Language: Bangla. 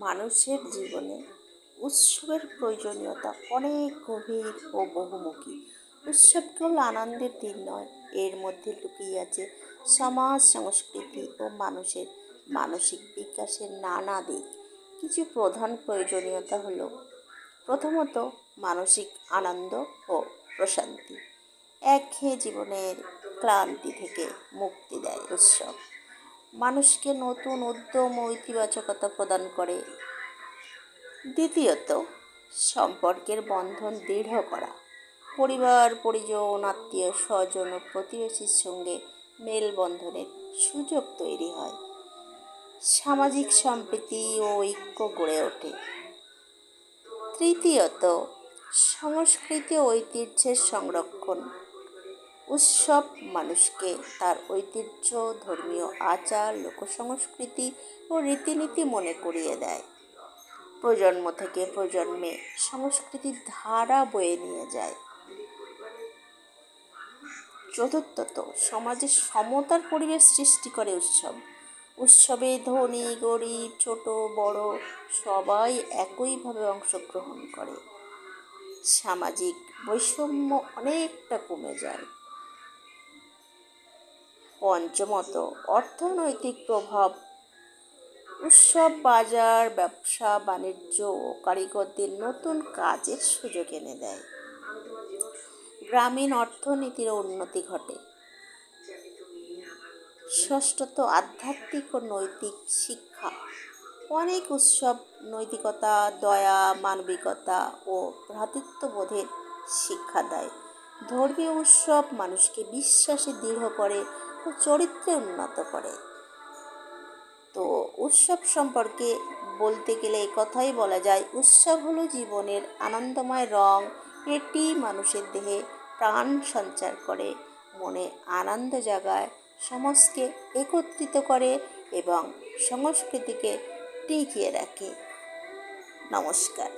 মানুষের জীবনে উৎসবের প্রয়োজনীয়তা অনেক গভীর ও বহুমুখী। উৎসব কেবল আনন্দের দিন নয়, এর মধ্যে লুকিয়ে আছে সমাজ, সংস্কৃতি ও মানুষের মানসিক বিকাশের নানা দিক। কিছু প্রধান প্রয়োজনীয়তা হলো: প্রথমত, মানসিক আনন্দ ও প্রশান্তি। একঘেয়ে জীবনের ক্লান্তি থেকে মুক্তি দেয় উৎসব। মানুষকে নতুন উদ্যম ও ইতিবাচকতা প্রদান করে। দ্বিতীয়ত, সম্পর্কের বন্ধন দৃঢ় করা। পরিবার, পরিজন, আত্মীয় স্বজন ও প্রতিবেশীর সঙ্গে মেলবন্ধনের সুযোগ তৈরি হয়। সামাজিক সম্প্রীতি ও ঐক্য গড়ে ওঠে। তৃতীয়ত, সংস্কৃতি ও ঐতিহ্যের সংরক্ষণ। উৎসব মানুষকে তার ঐতিহ্য, ধর্মীয় আচার, লোকসংস্কৃতি ও রীতিনীতি মনে করিয়ে দেয়। প্রজন্ম থেকে প্রজন্মে সংস্কৃতির ধারা বয়ে নিয়ে যায়। চতুর্থত, সমাজে সমতার পরিবেশ সৃষ্টি করে উৎসব। উৎসবে ধনী গরিব, ছোট বড় সবাই একইভাবে অংশগ্রহণ করে। সামাজিক বৈষম্য অনেকটা কমে যায়। পঞ্চমত, অর্থনৈতিক প্রভাব। উৎসব বাজার, ব্যবসা বাণিজ্য ও কারিগরদের নতুন কাজের সুযোগ এনে দেয়। গ্রামীণ অর্থনীতির উন্নতি ঘটে। ষষ্ঠত, আধ্যাত্মিক ও নৈতিক শিক্ষা। অনেক উৎসব নৈতিকতা, দয়া, মানবিকতা ও ভ্রাতৃত্ববোধের শিক্ষা দেয়। ধর্মীয় উৎসব মানুষকে বিশ্বাসে দৃঢ় করে ও চরিত্রে উন্নত করে। তো উৎসব সম্পর্কে বলতে গেলে এই কথাই বলা যায়, উৎসব হলো জীবনের আনন্দময় রং। এটি মানুষের দেহে প্রাণ সঞ্চার করে, মনে আনন্দ জাগায়, সমাজকে একত্রিত করে এবং সংস্কৃতিকে টিকিয়ে রাখে। নমস্কার।